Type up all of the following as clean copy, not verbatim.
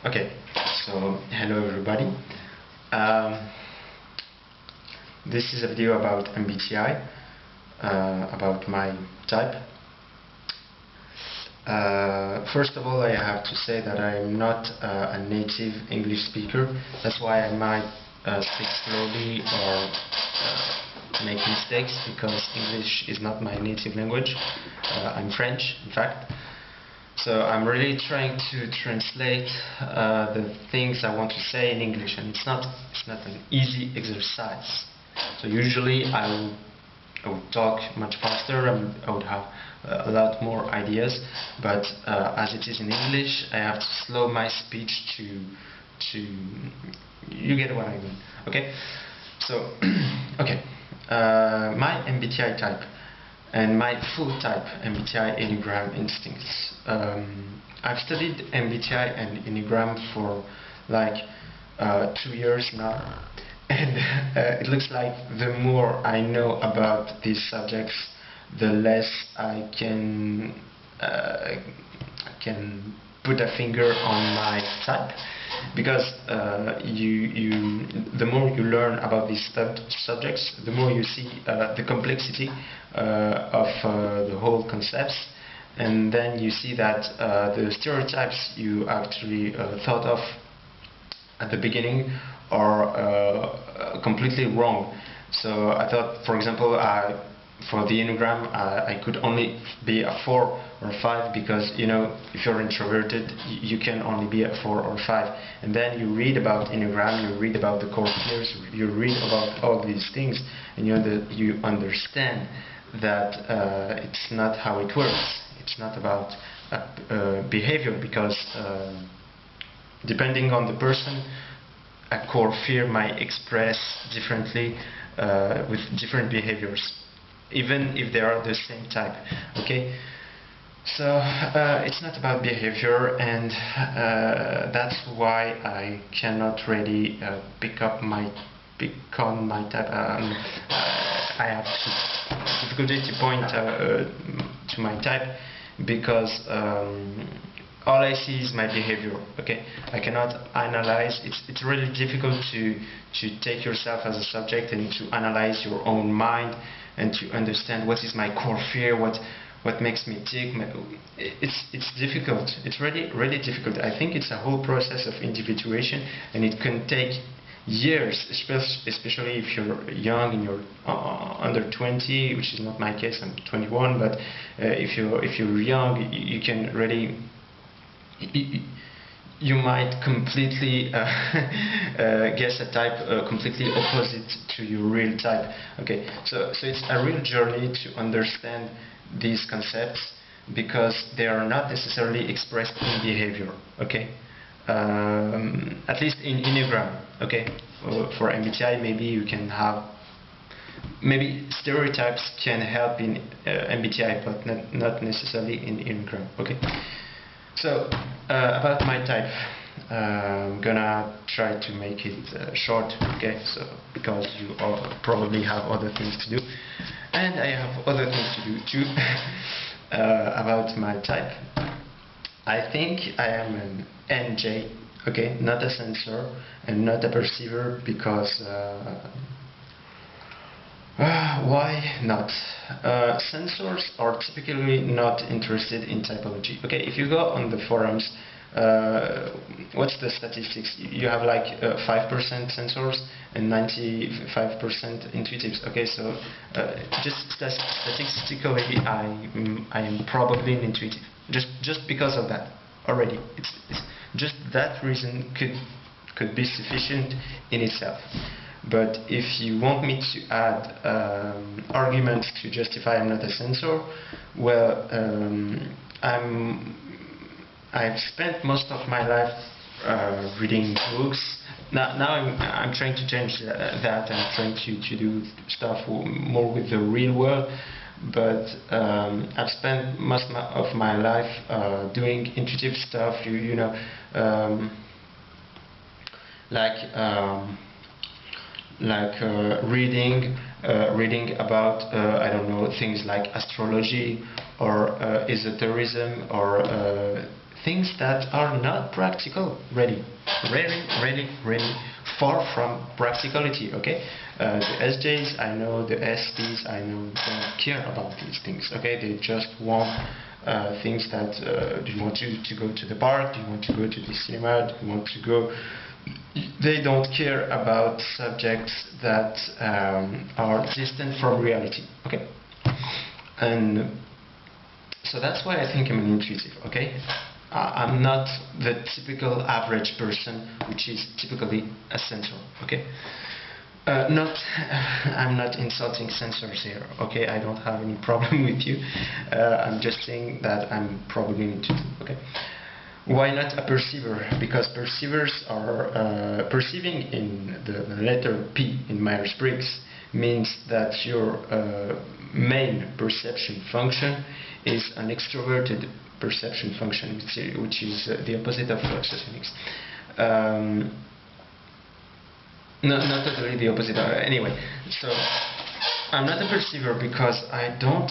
Okay, so hello everybody. Um, this is a video about MBTI, about my type. First of all, I have to say that I'm not a native English speaker. That's why I might speak slowly or make mistakes, because English is not my native language. I'm French, in fact. So I'm really trying to translate the things I want to say in English, and it's not an easy exercise. So usually I would talk much faster, and I would have a lot more ideas, but as it is in English, I have to slow my speech to you get what I mean. Okay, so okay, my MBTI type and my full type, MBTI Enneagram instincts. I've studied MBTI and Enneagram for like 2 years now, and it looks like the more I know about these subjects, the less I can put a finger on my type, because the more you learn about these subjects, the more you see the complexity of the whole concepts, and then you see that the stereotypes you actually thought of at the beginning are completely wrong. So I thought, for example, for the Enneagram, I could only be a 4 or 5, because, you know, if you're introverted, you can only be a 4 or 5. And then you read about Enneagram, you read about the core fears, you read about all these things, and you understand that it's not how it works. It's not about behavior, because depending on the person, a core fear might express differently with different behaviors, even if they are the same type. Okay, so it's not about behavior, and that's why I cannot really pick on my type. I have difficulty to point to my type, because all I see is my behavior. Okay, I cannot analyze. It's really difficult to take yourself as a subject and to analyze your own mind and to understand what is my core fear, what makes me tick. It's difficult. It's really difficult. I think it's a whole process of individuation, and it can take years, especially if you're young and you're under 20, which is not my case. I'm 21, but if you're young, you can really. You might completely guess a type completely opposite to your real type. Okay, so it's a real journey to understand these concepts, because they are not necessarily expressed in behavior. Okay, at least in Enneagram. Okay, for MBTI, maybe you can have. Maybe stereotypes can help in MBTI, but not necessarily in Enneagram. Okay. So, about my type, I'm gonna try to make it short, okay? So, because you all probably have other things to do, and I have other things to do too. About my type, I think I am an NJ, okay? Not a sensor and not a perceiver, because why not? Sensors are typically not interested in typology. Okay, if you go on the forums, what's the statistics? You have like 5% sensors and 95% intuitives. Okay, so just statistically, I am probably an intuitive. Just because of that already. It's just that reason could be sufficient in itself. But if you want me to add arguments to justify I'm not a sensor, well, I've spent most of my life reading books. Now I'm trying to change that. I'm trying to do stuff more with the real world. But I've spent most of my life doing intuitive stuff. You know, reading about I don't know, things like astrology or esotericism, or things that are not practical, really far from practicality. Okay, the SJs, I know, the SPs, I know, don't care about these things. Okay, they just want things that do you want to go to the park, do you want to go to the cinema, do you want to go. They don't care about subjects that are distant from reality. Okay, and so that's why I think I'm an intuitive. Okay, I'm not the typical average person, which is typically a sensor. Okay, I'm not insulting sensors here. Okay, I don't have any problem with you. I'm just saying that I'm probably intuitive. Okay. Why not a perceiver? Because perceivers are perceiving in the letter P in Myers-Briggs means that your main perception function is an extroverted perception function, which is the opposite of photonics. Not totally the opposite. Anyway, so I'm not a perceiver because I don't.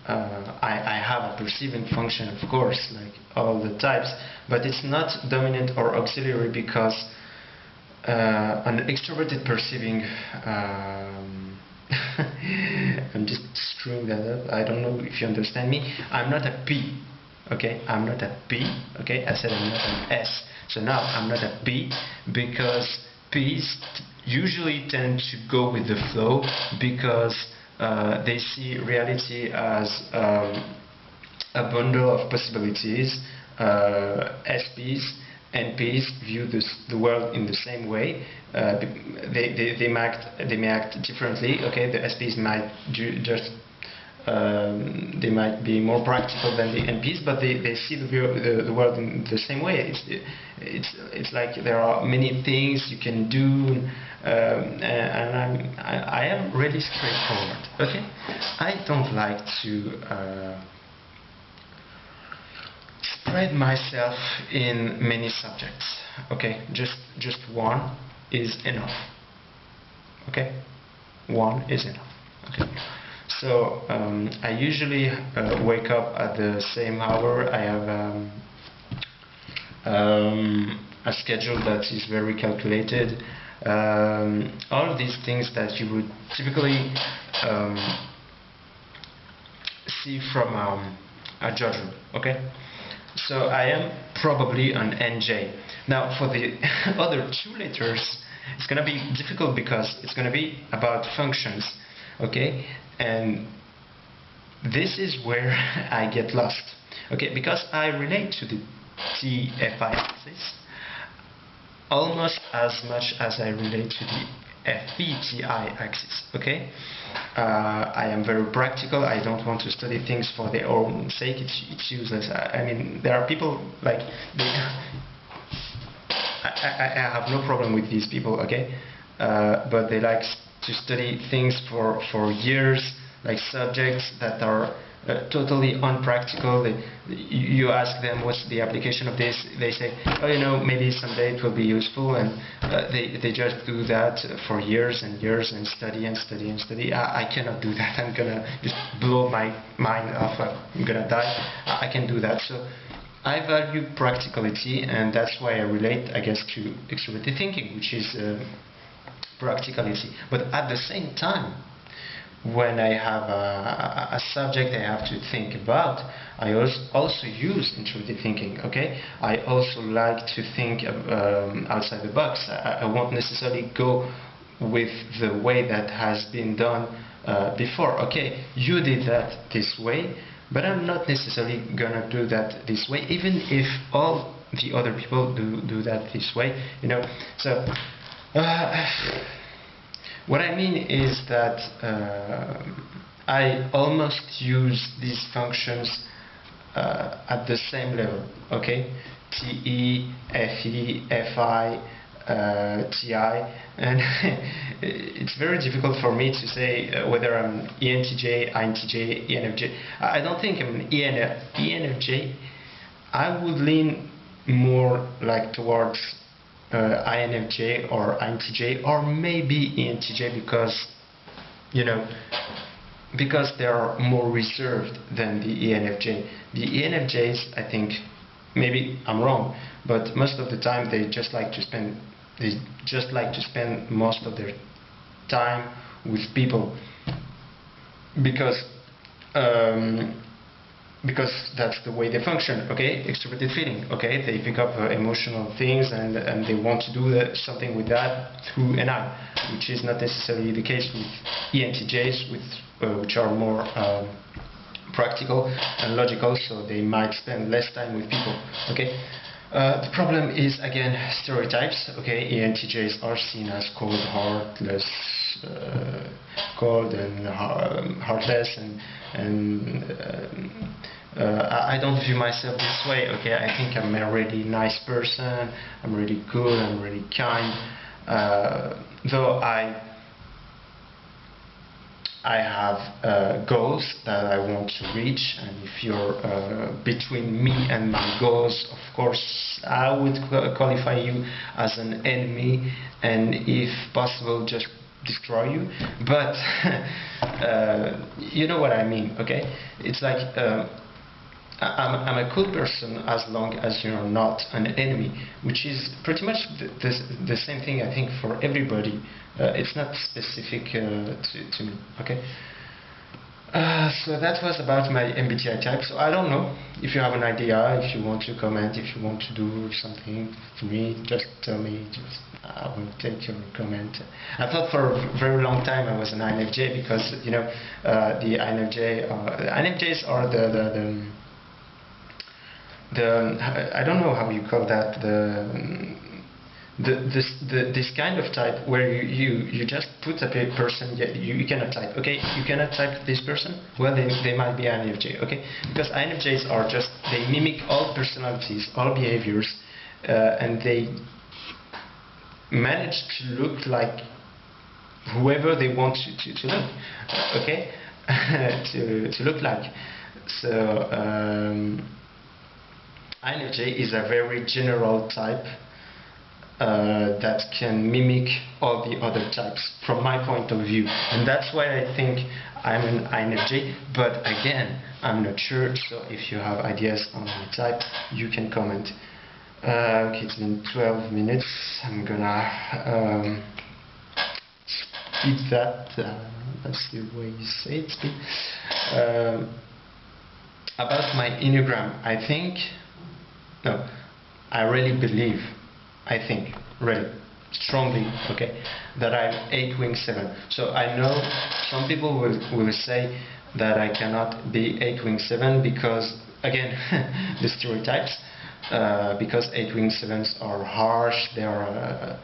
I have a perceiving function, of course, like all the types, but it's not dominant or auxiliary because an extroverted perceiving. I'm just screwing that up. I don't know if you understand me. I'm not a P. Okay, I'm not a P. Okay, I said I'm not an S. So now I'm not a P because P's usually tend to go with the flow because they see reality as a bundle of possibilities. SPs and Ps view the world in the same way. They may act differently. Okay, the SPs might they might be more practical than the NPs, but they see the world in the same way. It's like there are many things you can do, and I am really straightforward. Okay, I don't like to spread myself in many subjects. Okay, just one is enough. Okay, one is enough. Okay. So I usually wake up at the same hour. I have a schedule that is very calculated. All of these things that you would typically see from a judgment. Okay. So I am probably an NJ. Now for the other two letters, it's going to be difficult because it's going to be about functions. Okay, and this is where I get lost. Okay, because I relate to the TFI axis almost as much as I relate to the FBTI axis. Okay, I am very practical. I don't want to study things for their own sake. It's useless. I mean, there are people like I have no problem with these people. Okay, but they like to study things for years, like subjects that are totally unpractical. You ask them what's the application of this, they say, oh, you know, maybe someday it will be useful, and they just do that for years and years and study and study and study. I cannot do that. I'm gonna just blow my mind off. I'm gonna die. I can do that. So I value practicality, and that's why I relate, I guess, to extroverted thinking, which is practicality. But at the same time, when I have a subject I have to think about, I also use intuitive thinking. Okay, I also like to think outside the box. I won't necessarily go with the way that has been done before. Okay, you did that this way, but I'm not necessarily gonna do that this way, even if all the other people do that this way. You know, so. What I mean is that I almost use these functions at the same level, okay? TE, FE, FI, TI, and it's very difficult for me to say whether I'm ENTJ, INTJ, ENFJ. I don't think I'm an ENFJ. I would lean more like towards INFJ or INTJ, or maybe ENTJ, because, you know, because they are more reserved than the ENFJ. The ENFJs, I think, maybe I'm wrong, but most of the time they just like to spend most of their time with people, because that's the way they function. Okay, extroverted feeling. Okay, they pick up emotional things, and they want to do something with that through NI, which is not necessarily the case with ENTJs, which are more practical and logical, so they might spend less time with people. Okay. The problem is, again, stereotypes. Okay, ENTJs are seen as cold, heartless, cold and heartless, and I don't view myself this way. Okay, I think I'm a really nice person. I'm really good. I'm really kind. Though I have goals that I want to reach, and if you're between me and my goals, of course I would qualify you as an enemy, and if possible just destroy you. But you know what I mean, okay? It's like I'm a cool person as long as you're not an enemy, which is pretty much the same thing, I think, for everybody. It's not specific to me. Okay. So that was about my MBTI type. So I don't know if you have an idea, if you want to comment, if you want to do something for me, just tell me. I will take your comment. I thought for a very long time I was an INFJ, because you know the INFJs are the I don't know how you call that, this kind of type where you just put a person, you cannot type. Okay, you cannot type this person. Well, they might be INFJ. Okay, because INFJs are just, they mimic all personalities, all behaviors, and they manage to look like whoever they want to look. Okay, to look like. So INFJ is a very general type that can mimic all the other types from my point of view, and that's why I think I'm an INFJ. But again, I'm not sure, so if you have ideas on my type, you can comment. Okay, it's been 12 minutes. I'm gonna speed that. That's the way you say it, speed. About my Enneagram, I really believe, I think, really strongly, okay, that I'm 8-wing-7. So I know some people will say that I cannot be 8-wing-7 because, again, the stereotypes, because 8-wing-7s are harsh, they are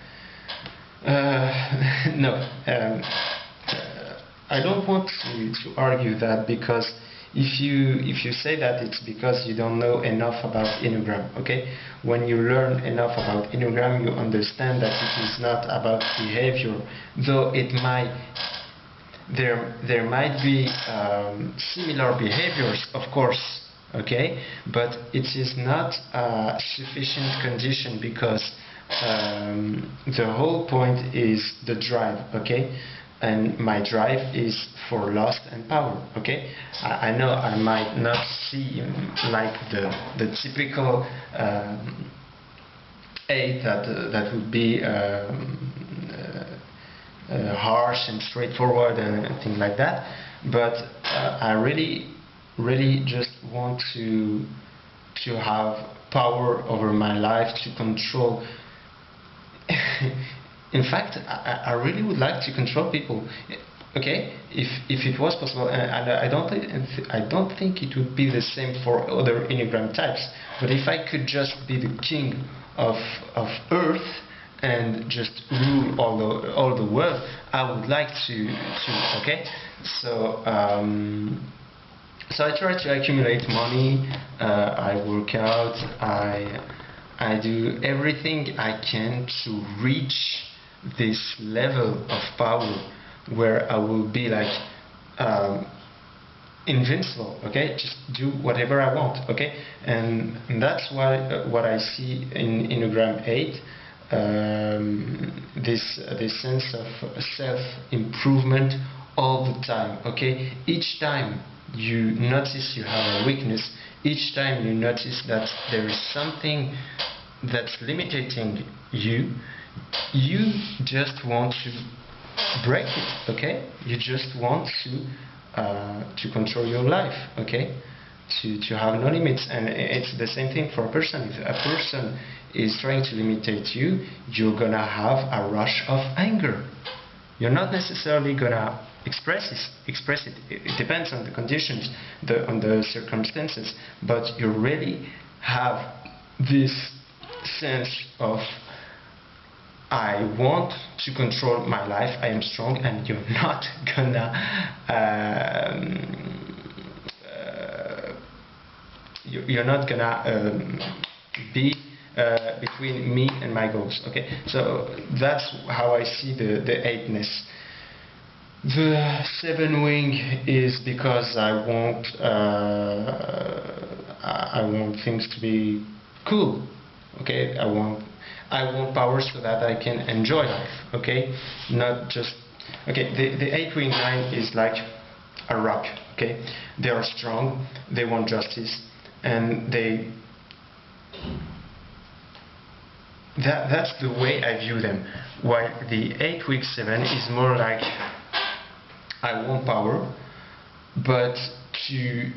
I don't want to argue that, because if you say that, it's because you don't know enough about Enneagram. Okay, when you learn enough about Enneagram, you understand that it is not about behavior, though there might be similar behaviors, of course. Okay, but it is not a sufficient condition, because the whole point is the drive. Okay, and my drive is for lust and power. Okay, I know I might not seem like the typical 8 that would be harsh and straightforward and things like that, but I really just want to have power over my life, to control. In fact, I really would like to control people. Okay, if it was possible, and I don't think it would be the same for other Enneagram types. But if I could just be the king of Earth and just rule all the world, I would like to. Okay, so so I try to accumulate money. I work out. I do everything I can to reach this level of power where I will be like invincible. Okay, just do whatever I want. Okay, and that's why what I see in Enneagram 8, this sense of self-improvement all the time. Okay, each time you notice you have a weakness, each time you notice that there is something that's limiting you, you just want to break it, okay? You just want to control your life, okay? To have no limits. And it's the same thing for a person. If a person is trying to limitate you, you're gonna have a rush of anger. You're not necessarily gonna express it. It depends on the conditions, on the circumstances, but you really have this sense of, I want to control my life, I am strong, and you're not gonna you're not gonna be between me and my goals. Okay, so that's how I see the 8ness. The 7 wing is because I want things to be cool. Okay, I want power so that I can enjoy life. Okay, not just okay. The 8 wing 9 is like a rock. Okay, they are strong. They want justice, and that's the way I view them. While the 8 wing 7 is more like, I want power, but to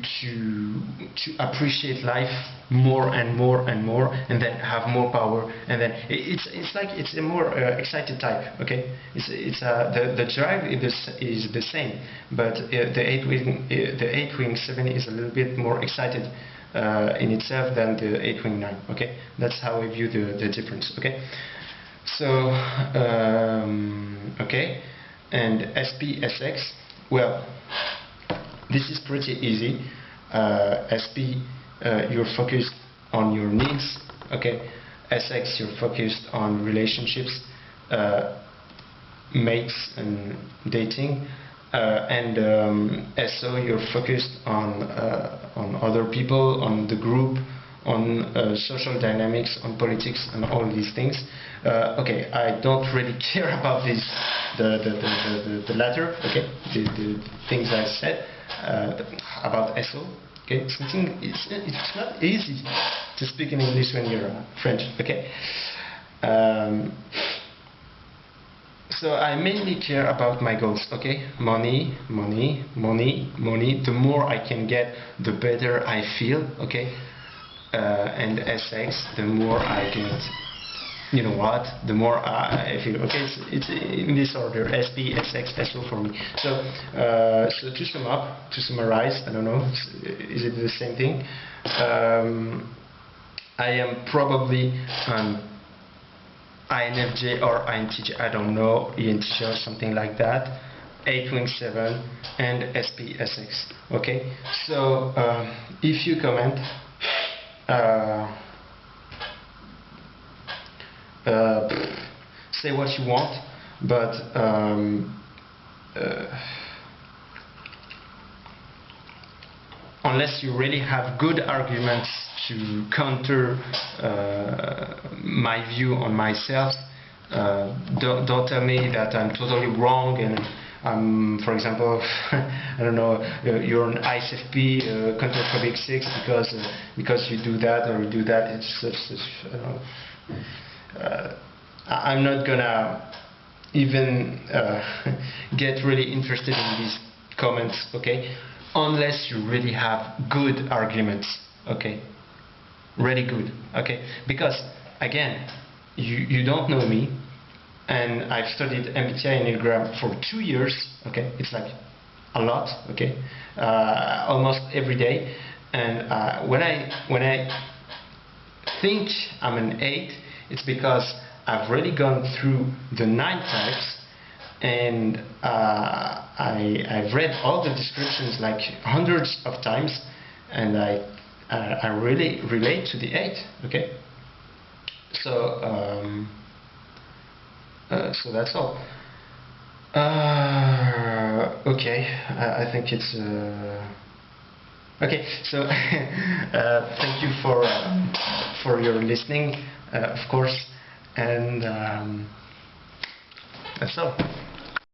appreciate life more and more and more, and then have more power, and then it's a more excited type. Okay, the drive is the same, but the 8 wing 7 is a little bit more excited in itself than the 8 wing 9. Okay, that's how I view the difference. Okay, so okay. And SPSX, well, this is pretty easy. SP, you're focused on your needs. Okay, SX, you're focused on relationships, mates and dating, and SO, you're focused on other people, on the group, on social dynamics, on politics, and all these things. Okay, I don't really care about this, the latter. Okay, the things I said about SO. Okay, it's not easy to speak in English when you're French. Okay. So I mainly care about my goals. Okay, money. The more I can get, the better I feel. Okay. And SX, the more I get, you know what, the more I feel. Okay, it's in this order: SP, SX, SO for me. So, so to sum up, to summarize, I don't know, is it the same thing? I am probably INFJ or INTJ, I don't know, ENTJ or something like that. 8 wing 7 and SP, SX. Okay, so if you comment. Say what you want, but unless you really have good arguments to counter my view on myself, don't tell me that I'm totally wrong and for example, I don't know, you're an ISFP, counterphobic 6 because you do that or you do that. It's I don't know. I'm not gonna even get really interested in these comments, okay? Unless you really have good arguments, okay? Really good, okay? Because again, you don't know me. And I've studied MBTI Enneagram for 2 years. Okay, it's like a lot. Okay, almost every day. And when I think I'm an 8, it's because I've really gone through the 9 types, and I've read all the descriptions like hundreds of times, and I really relate to the 8. Okay, so. So that's all. Okay, I think it's okay. So thank you for your listening, of course, and that's all.